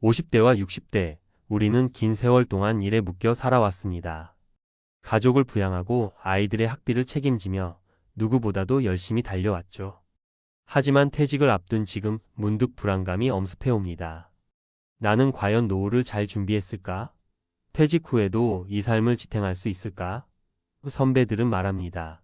50대와 60대, 우리는 긴 세월 동안 일에 묶여 살아왔습니다. 가족을 부양하고 아이들의 학비를 책임지며 누구보다도 열심히 달려왔죠. 하지만 퇴직을 앞둔 지금 문득 불안감이 엄습해옵니다. 나는 과연 노후를 잘 준비했을까? 퇴직 후에도 이 삶을 지탱할 수 있을까? 선배들은 말합니다.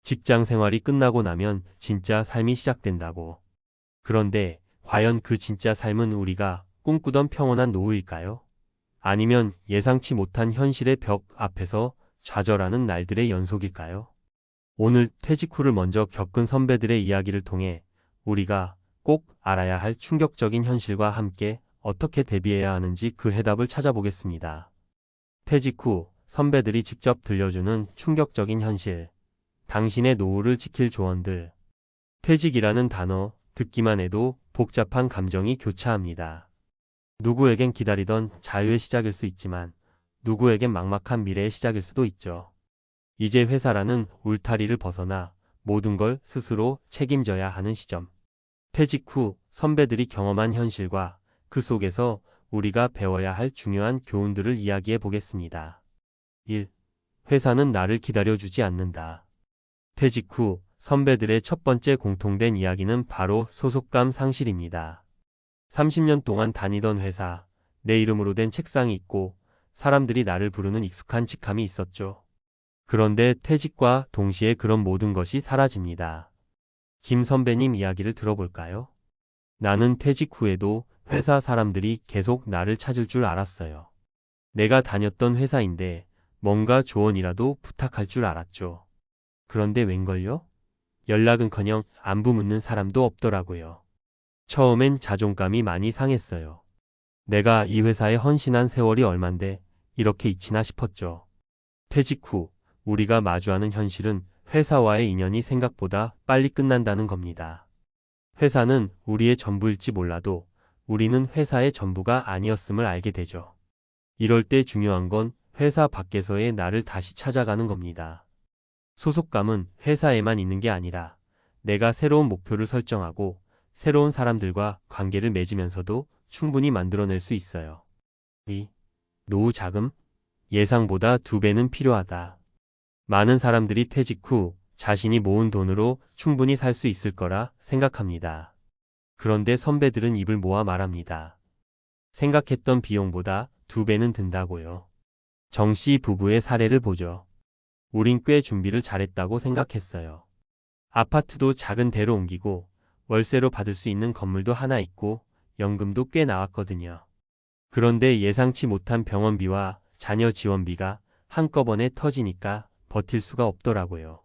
직장 생활이 끝나고 나면 진짜 삶이 시작된다고. 그런데 과연 그 진짜 삶은 우리가 꿈꾸던 평온한 노후일까요? 아니면 예상치 못한 현실의 벽 앞에서 좌절하는 날들의 연속일까요? 오늘 퇴직 후를 먼저 겪은 선배들의 이야기를 통해 우리가 꼭 알아야 할 충격적인 현실과 함께 어떻게 대비해야 하는지 그 해답을 찾아보겠습니다. 퇴직 후 선배들이 직접 들려주는 충격적인 현실. 당신의 노후를 지킬 조언들. 퇴직이라는 단어 듣기만 해도 복잡한 감정이 교차합니다. 누구에겐 기다리던 자유의 시작일 수 있지만 누구에겐 막막한 미래의 시작일 수도 있죠. 이제 회사라는 울타리를 벗어나 모든 걸 스스로 책임져야 하는 시점. 퇴직 후 선배들이 경험한 현실과 그 속에서 우리가 배워야 할 중요한 교훈들을 이야기해 보겠습니다. 1. 회사는 나를 기다려주지 않는다. 퇴직 후 선배들의 첫 번째 공통된 이야기는 바로 소속감 상실입니다. 30년 동안 다니던 회사, 내 이름으로 된 책상이 있고 사람들이 나를 부르는 익숙한 직함이 있었죠. 그런데 퇴직과 동시에 그런 모든 것이 사라집니다. 김 선배님 이야기를 들어볼까요? 나는 퇴직 후에도 회사 사람들이 계속 나를 찾을 줄 알았어요. 내가 다녔던 회사인데 뭔가 조언이라도 부탁할 줄 알았죠. 그런데 웬걸요? 연락은커녕 안부 묻는 사람도 없더라고요. 처음엔 자존감이 많이 상했어요. 내가 이 회사에 헌신한 세월이 얼만데 이렇게 잊히나 싶었죠. 퇴직 후 우리가 마주하는 현실은 회사와의 인연이 생각보다 빨리 끝난다는 겁니다. 회사는 우리의 전부일지 몰라도 우리는 회사의 전부가 아니었음을 알게 되죠. 이럴 때 중요한 건 회사 밖에서의 나를 다시 찾아가는 겁니다. 소속감은 회사에만 있는 게 아니라 내가 새로운 목표를 설정하고 새로운 사람들과 관계를 맺으면서도 충분히 만들어낼 수 있어요. 2. 노후 자금? 예상보다 2배는 필요하다. 많은 사람들이 퇴직 후 자신이 모은 돈으로 충분히 살 수 있을 거라 생각합니다. 그런데 선배들은 입을 모아 말합니다. 생각했던 비용보다 2배는 든다고요. 정씨 부부의 사례를 보죠. 우린 꽤 준비를 잘했다고 생각했어요. 아파트도 작은 데로 옮기고 월세로 받을 수 있는 건물도 하나 있고 연금도 꽤 나왔거든요. 그런데 예상치 못한 병원비와 자녀 지원비가 한꺼번에 터지니까 버틸 수가 없더라고요.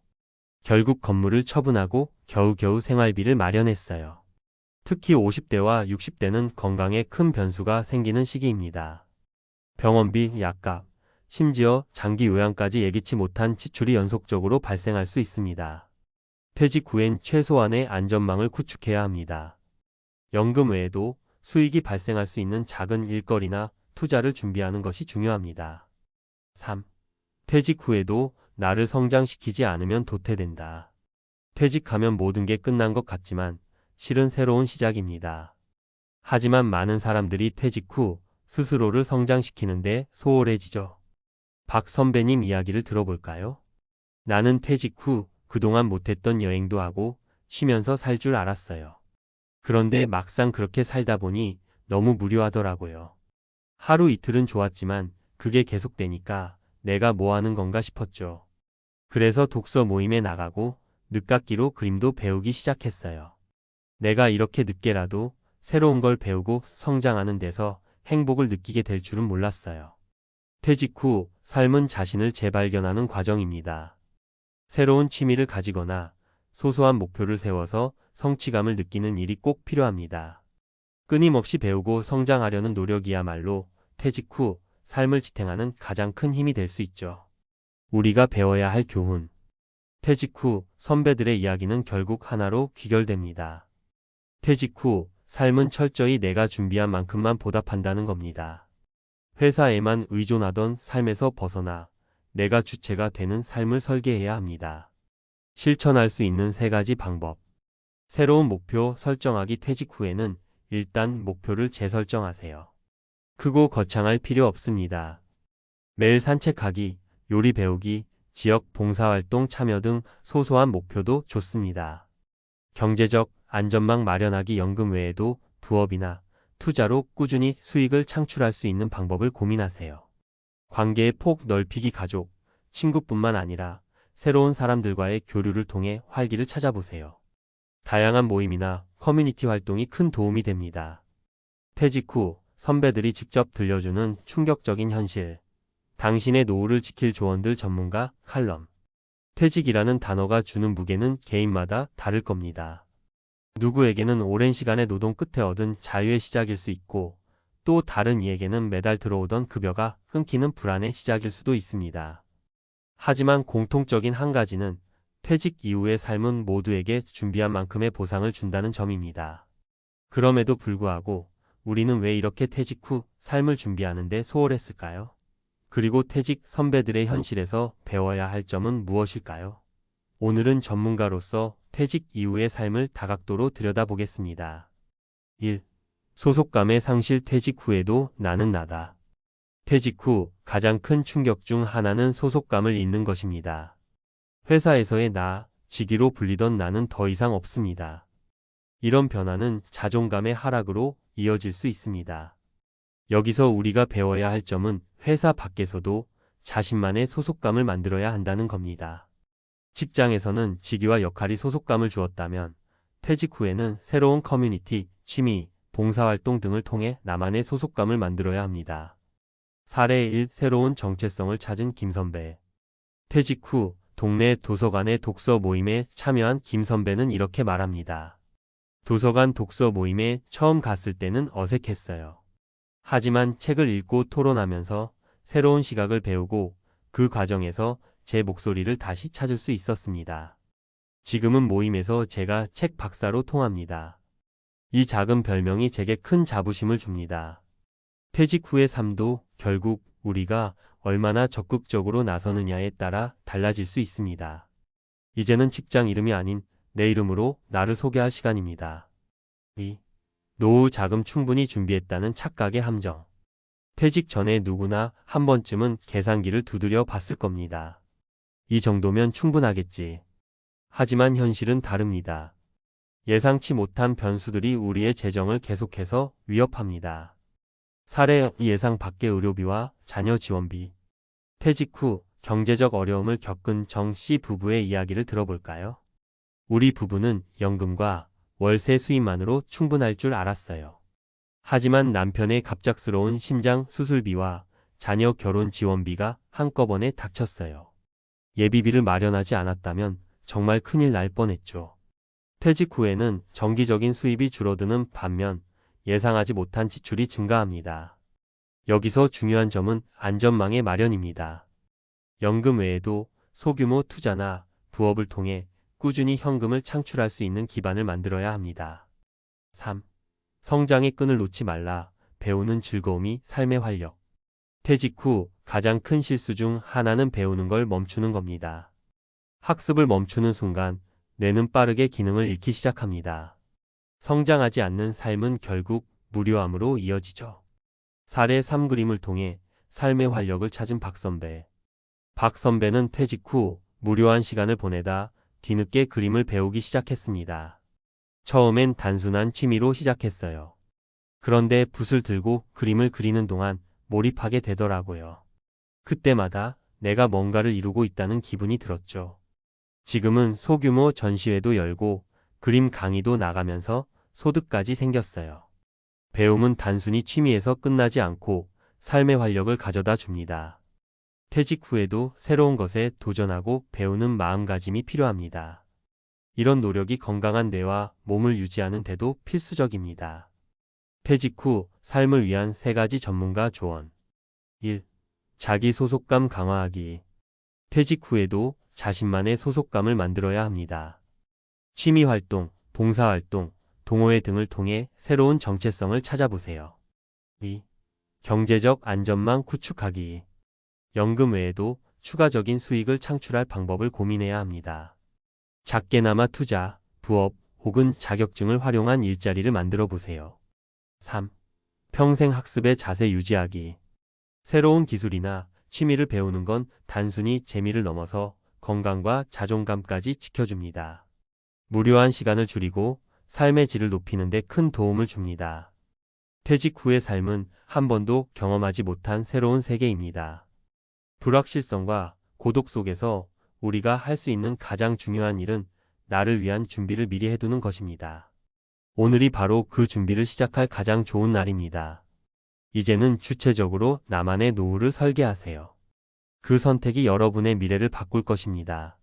결국 건물을 처분하고 겨우겨우 생활비를 마련했어요. 특히 50대와 60대는 건강에 큰 변수가 생기는 시기입니다. 병원비, 약값, 심지어 장기 요양까지 예기치 못한 지출이 연속적으로 발생할 수 있습니다. 퇴직 후엔 최소한의 안전망을 구축해야 합니다. 연금 외에도 수익이 발생할 수 있는 작은 일거리나 투자를 준비하는 것이 중요합니다. 3. 퇴직 후에도 나를 성장시키지 않으면 도태된다. 퇴직하면 모든 게 끝난 것 같지만 실은 새로운 시작입니다. 하지만 많은 사람들이 퇴직 후 스스로를 성장시키는데 소홀해지죠. 박 선배님 이야기를 들어볼까요? 나는 퇴직 후 그동안 못했던 여행도 하고 쉬면서 살 줄 알았어요. 그런데 막상 그렇게 살다 보니 너무 무료하더라고요. 하루 이틀은 좋았지만 그게 계속되니까 내가 뭐 하는 건가 싶었죠. 그래서 독서 모임에 나가고 늦깎이로 그림도 배우기 시작했어요. 내가 이렇게 늦게라도 새로운 걸 배우고 성장하는 데서 행복을 느끼게 될 줄은 몰랐어요. 퇴직 후 삶은 자신을 재발견하는 과정입니다. 새로운 취미를 가지거나 소소한 목표를 세워서 성취감을 느끼는 일이 꼭 필요합니다. 끊임없이 배우고 성장하려는 노력이야말로 퇴직 후 삶을 지탱하는 가장 큰 힘이 될 수 있죠. 우리가 배워야 할 교훈. 퇴직 후 선배들의 이야기는 결국 하나로 귀결됩니다. 퇴직 후 삶은 철저히 내가 준비한 만큼만 보답한다는 겁니다. 회사에만 의존하던 삶에서 벗어나 내가 주체가 되는 삶을 설계해야 합니다. 실천할 수 있는 3가지 방법. 새로운 목표 설정하기. 퇴직 후에는 일단 목표를 재설정하세요. 크고 거창할 필요 없습니다. 매일 산책하기, 요리 배우기, 지역 봉사활동 참여 등 소소한 목표도 좋습니다. 경제적 안전망 마련하기 연금 외에도 부업이나 투자로 꾸준히 수익을 창출할 수 있는 방법을 고민하세요. 관계의 폭 넓히기 가족, 친구뿐만 아니라 새로운 사람들과의 교류를 통해 활기를 찾아보세요. 다양한 모임이나 커뮤니티 활동이 큰 도움이 됩니다. 퇴직 후 선배들이 직접 들려주는 충격적인 현실. 당신의 노후를 지킬 조언들 전문가 칼럼. 퇴직이라는 단어가 주는 무게는 개인마다 다를 겁니다. 누구에게는 오랜 시간의 노동 끝에 얻은 자유의 시작일 수 있고, 또 다른 이에게는 매달 들어오던 급여가 끊기는 불안의 시작일 수도 있습니다. 하지만 공통적인 한 가지는 퇴직 이후의 삶은 모두에게 준비한 만큼의 보상을 준다는 점입니다. 그럼에도 불구하고 우리는 왜 이렇게 퇴직 후 삶을 준비하는데 소홀했을까요? 그리고 퇴직 선배들의 현실에서 배워야 할 점은 무엇일까요? 오늘은 전문가로서 퇴직 이후의 삶을 다각도로 들여다보겠습니다. 1. 소속감의 상실. 퇴직 후에도 나는 나다. 퇴직 후 가장 큰 충격 중 하나는 소속감을 잃는 것입니다. 회사에서의 나, 직위로 불리던 나는 더 이상 없습니다. 이런 변화는 자존감의 하락으로 이어질 수 있습니다. 여기서 우리가 배워야 할 점은 회사 밖에서도 자신만의 소속감을 만들어야 한다는 겁니다. 직장에서는 직위와 역할이 소속감을 주었다면 퇴직 후에는 새로운 커뮤니티, 취미, 봉사활동 등을 통해 나만의 소속감을 만들어야 합니다. 사례 1. 새로운 정체성을 찾은 김선배. 퇴직 후 동네 도서관의 독서 모임에 참여한 김선배는 이렇게 말합니다. 도서관 독서 모임에 처음 갔을 때는 어색했어요. 하지만 책을 읽고 토론하면서 새로운 시각을 배우고 그 과정에서 제 목소리를 다시 찾을 수 있었습니다. 지금은 모임에서 제가 책 박사로 통합니다. 이 작은 별명이 제게 큰 자부심을 줍니다. 퇴직 후의 삶도 결국 우리가 얼마나 적극적으로 나서느냐에 따라 달라질 수 있습니다. 이제는 직장 이름이 아닌 내 이름으로 나를 소개할 시간입니다. 2. 노후 자금 충분히 준비했다는 착각의 함정. 퇴직 전에 누구나 한 번쯤은 계산기를 두드려 봤을 겁니다. 이 정도면 충분하겠지. 하지만 현실은 다릅니다. 예상치 못한 변수들이 우리의 재정을 계속해서 위협합니다. 사례 예상 밖의 의료비와 자녀 지원비. 퇴직 후 경제적 어려움을 겪은 정 씨 부부의 이야기를 들어볼까요? 우리 부부는 연금과 월세 수입만으로 충분할 줄 알았어요. 하지만 남편의 갑작스러운 심장 수술비와 자녀 결혼 지원비가 한꺼번에 닥쳤어요. 예비비를 마련하지 않았다면 정말 큰일 날 뻔했죠. 퇴직 후에는 정기적인 수입이 줄어드는 반면 예상하지 못한 지출이 증가합니다. 여기서 중요한 점은 안전망의 마련입니다. 연금 외에도 소규모 투자나 부업을 통해 꾸준히 현금을 창출할 수 있는 기반을 만들어야 합니다. 3. 성장의 끈을 놓지 말라. 배우는 즐거움이 삶의 활력. 퇴직 후 가장 큰 실수 중 하나는 배우는 걸 멈추는 겁니다. 학습을 멈추는 순간 뇌는 빠르게 기능을 잃기 시작합니다. 성장하지 않는 삶은 결국 무료함으로 이어지죠. 사례 3 그림을 통해 삶의 활력을 찾은 박선배. 박선배는 퇴직 후 무료한 시간을 보내다 뒤늦게 그림을 배우기 시작했습니다. 처음엔 단순한 취미로 시작했어요. 그런데 붓을 들고 그림을 그리는 동안 몰입하게 되더라고요. 그때마다 내가 뭔가를 이루고 있다는 기분이 들었죠. 지금은 소규모 전시회도 열고 그림 강의도 나가면서 소득까지 생겼어요. 배움은 단순히 취미에서 끝나지 않고 삶의 활력을 가져다 줍니다. 퇴직 후에도 새로운 것에 도전하고 배우는 마음가짐이 필요합니다. 이런 노력이 건강한 뇌와 몸을 유지하는 데도 필수적입니다. 퇴직 후 삶을 위한 3가지 전문가 조언. 1. 자기 소속감 강화하기. 퇴직 후에도 자신만의 소속감을 만들어야 합니다. 취미활동, 봉사활동, 동호회 등을 통해 새로운 정체성을 찾아보세요. 2. 경제적 안전망 구축하기. 연금 외에도 추가적인 수익을 창출할 방법을 고민해야 합니다. 작게나마 투자, 부업 혹은 자격증을 활용한 일자리를 만들어 보세요. 3. 평생 학습의 자세 유지하기. 새로운 기술이나 취미를 배우는 건 단순히 재미를 넘어서 건강과 자존감까지 지켜줍니다. 무료한 시간을 줄이고 삶의 질을 높이는 데 큰 도움을 줍니다. 퇴직 후의 삶은 한 번도 경험하지 못한 새로운 세계입니다. 불확실성과 고독 속에서 우리가 할 수 있는 가장 중요한 일은 나를 위한 준비를 미리 해두는 것입니다. 오늘이 바로 그 준비를 시작할 가장 좋은 날입니다. 이제는 주체적으로 나만의 노후를 설계하세요. 그 선택이 여러분의 미래를 바꿀 것입니다.